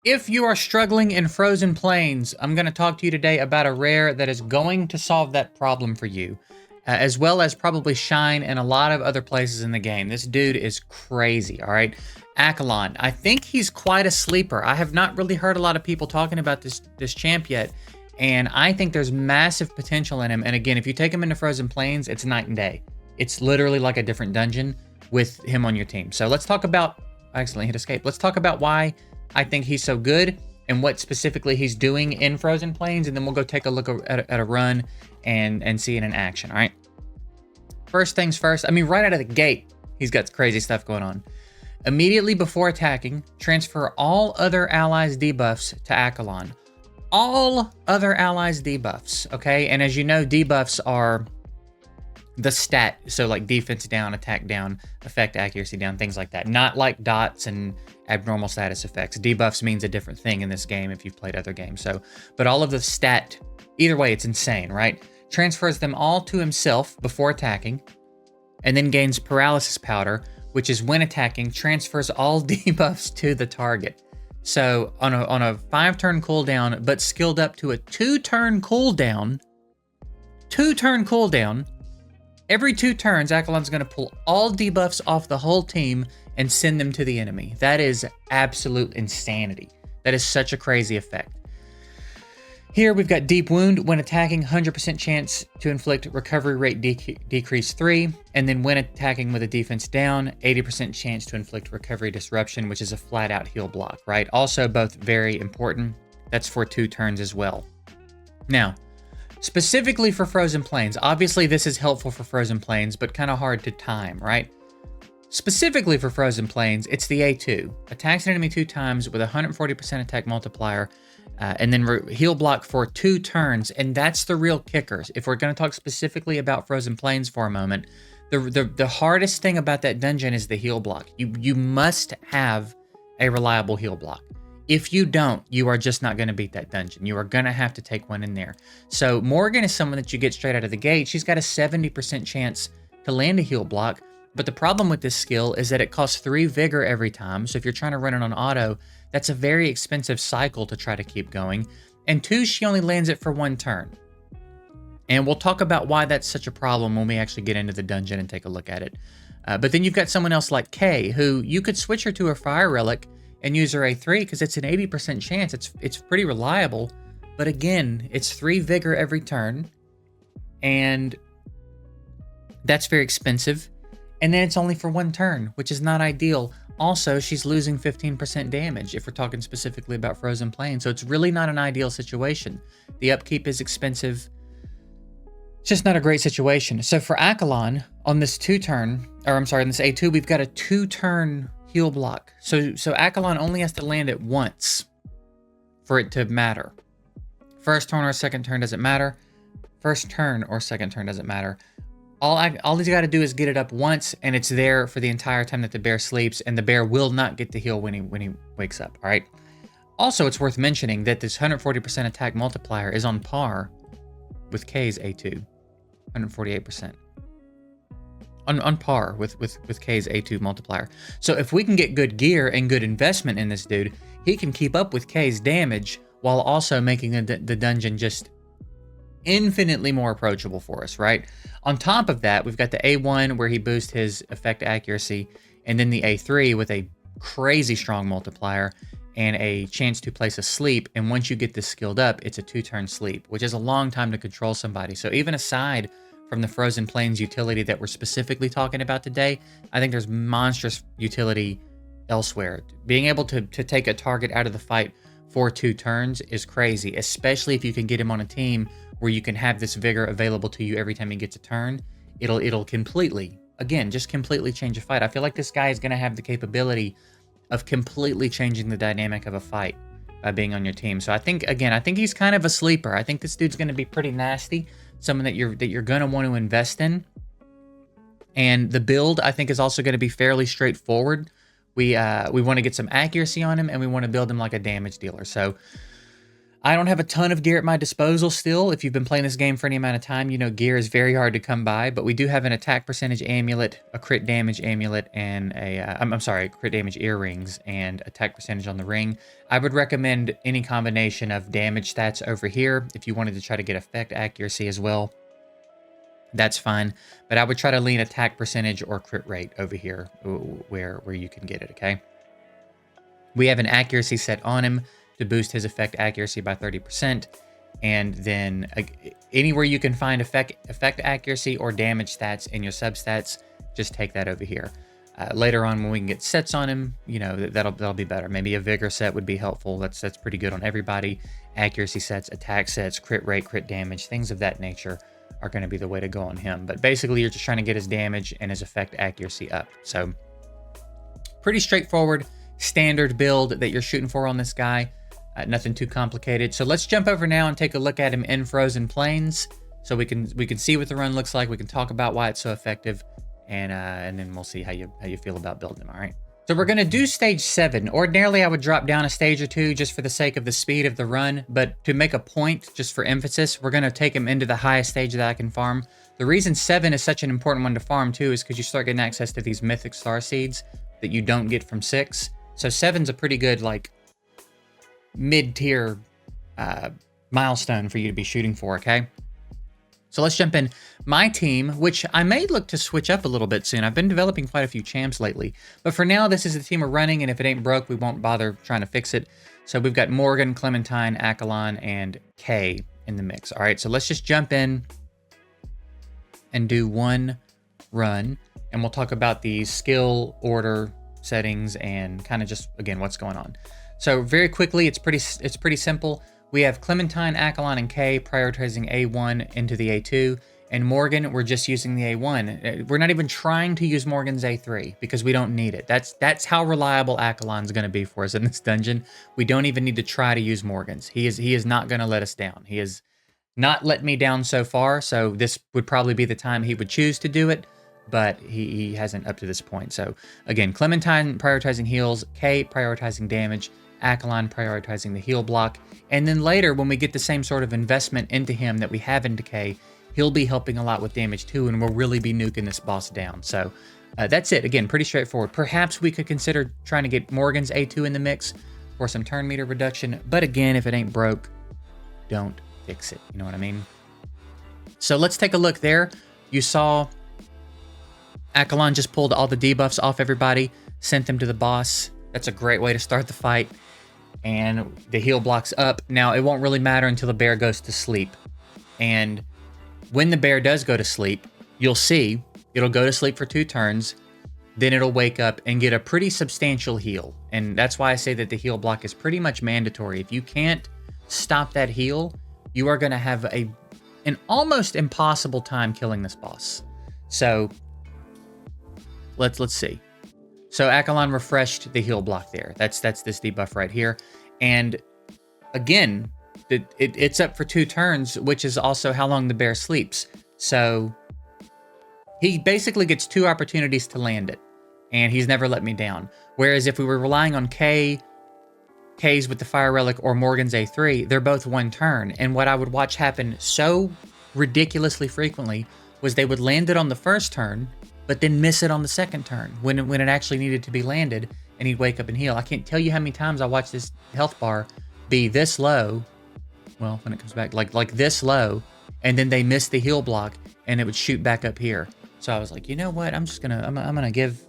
If you are struggling in Frozen Plains, I'm going to talk to you today about a rare that is going to solve that problem for you, as well as probably shine in a lot of other places in the game. This dude is crazy, all right? Aolon. I think he's quite a sleeper. I have not really heard a lot of people talking about this champ yet, and I think there's massive potential in him. And again, if you take him into Frozen Plains, it's night and day. It's literally like a different dungeon with him on your team. So let's talk about... I accidentally hit escape. Let's talk about why I think he's so good and what specifically he's doing in Frozen Plains, and then we'll go take a look at a run and see it in action, all right? First things first, I mean, right out of the gate, he's got crazy stuff going on. Immediately before attacking, transfer all other allies' debuffs to Aolon. All other allies' debuffs, okay? And as you know, debuffs are the stat, so like defense down, attack down, effect accuracy down, things like that. Not like dots and abnormal status effects. Debuffs means a different thing in this game if you've played other games. So, but all of the stat, either way, it's insane, right? Transfers them all to himself before attacking, and then gains paralysis powder, which is when attacking, transfers all debuffs to the target. So on a 5-turn cooldown, but skilled up to a 2-turn cooldown, every 2 turns, Aolon's going to pull all debuffs off the whole team and send them to the enemy. That is absolute insanity. That is such a crazy effect. Here we've got Deep Wound. When attacking, 100% chance to inflict recovery rate decrease 3. And then when attacking with a defense down, 80% chance to inflict recovery disruption, which is a flat out heal block, right? Also both very important. That's for 2 turns as well. Now, specifically for Frozen Plains, obviously this is helpful for Frozen Plains, but kind of hard to time, right? Specifically for Frozen Plains, it's the A2. Attacks an enemy 2 times with a 140% attack multiplier, and then heal block for 2 turns, and that's the real kickers. If we're going to talk specifically about Frozen Plains for a moment, the hardest thing about that dungeon is the heal block. You must have a reliable heal block. If you don't, you are just not going to beat that dungeon. You are going to have to take one in there. So Morgan is someone that you get straight out of the gate. She's got a 70% chance to land a heal block. But the problem with this skill is that it costs 3 vigor every time. So if you're trying to run it on auto, that's a very expensive cycle to try to keep going. And 2, she only lands it for 1 turn. And we'll talk about why that's such a problem when we actually get into the dungeon and take a look at it. But then you've got someone else like Kay, who you could switch her to a Fire Relic and use her A3 because it's an 80% chance. It's pretty reliable. But again, it's 3 vigor every turn. And that's very expensive. And then it's only for 1 turn, which is not ideal. Also, she's losing 15% damage if we're talking specifically about Frozen Plains. So it's really not an ideal situation. The upkeep is expensive. It's just not a great situation. So for Aolon, on this on this A2, we've got a 2-turn heal block. So Aolon only has to land it once for it to matter. First turn or second turn doesn't matter. First turn or second turn doesn't matter. All he's got to do is get it up once, and it's there for the entire time that the bear sleeps, and the bear will not get to heal when he wakes up, all right? Also, it's worth mentioning that this 140% attack multiplier is on par with Kay's A2, 148%. On par with Kay's A2 multiplier. So if we can get good gear and good investment in this dude, he can keep up with Kay's damage while also making the dungeon just infinitely more approachable for us, right? On top of that, we've got the A1 where he boosts his effect accuracy, and then the A3 with a crazy strong multiplier and a chance to place a sleep. And once you get this skilled up, it's a 2-turn sleep, which is a long time to control somebody. So even aside from the Frozen Plains utility that we're specifically talking about today, I think there's monstrous utility elsewhere. Being able to take a target out of the fight for 2 turns is crazy, especially if you can get him on a team where you can have this vigor available to you every time he gets a turn. It'll completely, again, just completely change a fight. I feel like this guy is going to have the capability of completely changing the dynamic of a fight by being on your team. So I think he's kind of a sleeper. I think this dude's going to be pretty nasty, someone that you're going to want to invest in. And the build, I think, is also going to be fairly straightforward. We want to get some accuracy on him, and we want to build him like a damage dealer. So I don't have a ton of gear at my disposal still. If you've been playing this game for any amount of time, you know gear is very hard to come by, but we do have an attack percentage amulet, a crit damage amulet, and I'm sorry, crit damage earrings and attack percentage on the ring. I would recommend any combination of damage stats over here if you wanted to try to get effect accuracy as well. That's fine, but I would try to lean attack percentage or crit rate over here where you can get it, okay? We have an accuracy set on him to boost his effect accuracy by 30%. And then anywhere you can find effect accuracy or damage stats in your substats, just take that over here. Later on, when we can get sets on him, you know, that'll be better. Maybe a vigor set would be helpful. That's pretty good on everybody. Accuracy sets, attack sets, crit rate, crit damage, things of that nature are going to be the way to go on him. But basically, you're just trying to get his damage and his effect accuracy up. So pretty straightforward, standard build that you're shooting for on this guy. Nothing too complicated. So let's jump over now and take a look at him in Frozen Plains, so we can see what the run looks like. We can talk about why it's so effective, and then we'll see how you feel about building him. All right. So we're gonna do stage 7. Ordinarily, I would drop down a stage or two just for the sake of the speed of the run, but to make a point, just for emphasis, we're gonna take him into the highest stage that I can farm. The reason 7 is such an important one to farm too is because you start getting access to these mythic star seeds that you don't get from 6. So 7's a pretty good like mid-tier milestone for you to be shooting for, okay? So let's jump in. My team, which I may look to switch up a little bit soon. I've been developing quite a few champs lately. But for now, this is the team we're running, and if it ain't broke, we won't bother trying to fix it. So we've got Morgan, Clementine, Aolon, and Kay in the mix. All right, so let's just jump in and do one run, and we'll talk about the skill order settings and kind of just, again, what's going on. So very quickly, it's pretty simple. We have Clementine, Aolon, and Kay prioritizing A1 into the A2, and Morgan, we're just using the A1. We're not even trying to use Morgan's A3 because we don't need it. That's how reliable Aolon's going to be for us in this dungeon. We don't even need to try to use Morgan's. He is not going to let us down. He has not let me down so far, so this would probably be the time he would choose to do it, but he hasn't up to this point. So again, Clementine prioritizing heals, Kay prioritizing damage, Aolon prioritizing the heal block, and then later when we get the same sort of investment into him that we have in Decay, he'll be helping a lot with damage too, and we'll really be nuking this boss down. So that's it. Again, pretty straightforward. Perhaps we could consider trying to get Morgan's A2 in the mix for some turn meter reduction, but again, if it ain't broke, don't fix it. You know what I mean? So let's take a look there. You saw Aolon just pulled all the debuffs off everybody, sent them to the boss. That's a great way to start the fight. And the heal block's up. Now, it won't really matter until the bear goes to sleep. And when the bear does go to sleep, you'll see it'll go to sleep for 2 turns. Then it'll wake up and get a pretty substantial heal. And that's why I say that the heal block is pretty much mandatory. If you can't stop that heal, you are going to have an almost impossible time killing this boss. So let's see. So Aolon refreshed the heal block there. That's this debuff right here. And again, it's up for 2 turns, which is also how long the bear sleeps. So he basically gets 2 opportunities to land it, and he's never let me down. Whereas if we were relying on Kay's with the Fire Relic or Morgan's A3, they're both 1 turn. And what I would watch happen so ridiculously frequently was they would land it on the first turn, but then miss it on the second turn when it actually needed to be landed, and he'd wake up and heal. I can't tell you how many times I watched this health bar be this low, well, when it comes back, like this low, and then they missed the heal block, and it would shoot back up here. So I was like, you know what? I'm gonna give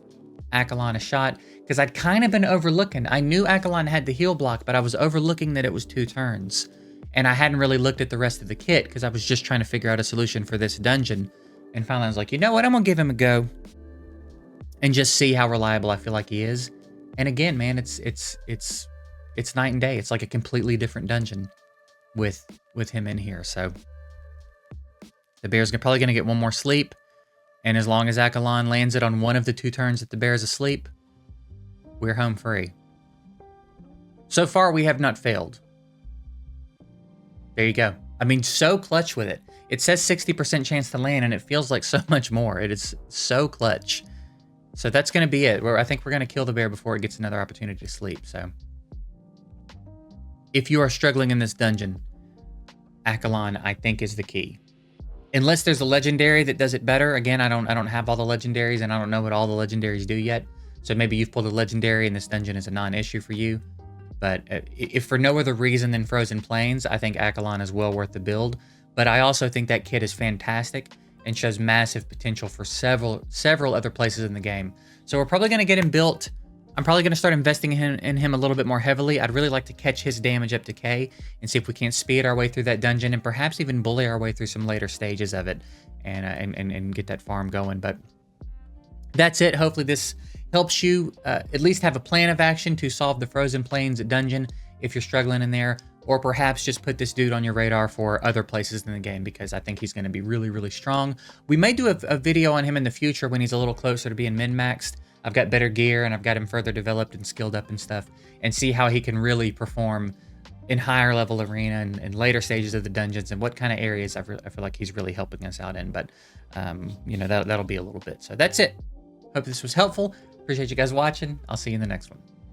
Aolon a shot, because I'd kind of been overlooking. I knew Aolon had the heal block, but I was overlooking that it was 2 turns, and I hadn't really looked at the rest of the kit because I was just trying to figure out a solution for this dungeon. And finally, I was like, you know what? I'm going to give him a go and just see how reliable I feel like he is. And again, man, it's night and day. It's like a completely different dungeon with him in here. So the bear's probably going to get 1 more sleep. And as long as Aolon lands it on one of the 2 turns that the bear's asleep, we're home free. So far, we have not failed. There you go. I mean, so clutch with it. It says 60% chance to land, and it feels like so much more. It is so clutch. So that's going to be it. I think we're going to kill the bear before it gets another opportunity to sleep. So if you are struggling in this dungeon, Aolon, I think, is the key. Unless there's a legendary that does it better. Again, I don't have all the legendaries, and I don't know what all the legendaries do yet. So maybe you've pulled a legendary and this dungeon is a non-issue for you. But if for no other reason than Frozen Plains, I think Aolon is well worth the build. But I also think that kit is fantastic and shows massive potential for several other places in the game. So we're probably going to get him built. I'm probably going to start investing in him a little bit more heavily. I'd really like to catch his damage up to K and see if we can't speed our way through that dungeon and perhaps even bully our way through some later stages of it and get that farm going. But that's it. Hopefully this helps you at least have a plan of action to solve the Frozen Plains dungeon if you're struggling in there, or perhaps just put this dude on your radar for other places in the game, because I think he's going to be really, really strong. We may do a video on him in the future when he's a little closer to being min-maxed. I've got better gear and I've got him further developed and skilled up and stuff, and see how he can really perform in higher level arena and later stages of the dungeons and what kind of areas I feel like he's really helping us out in. But, you know, that'll be a little bit. So that's it. Hope this was helpful. Appreciate you guys watching. I'll see you in the next one.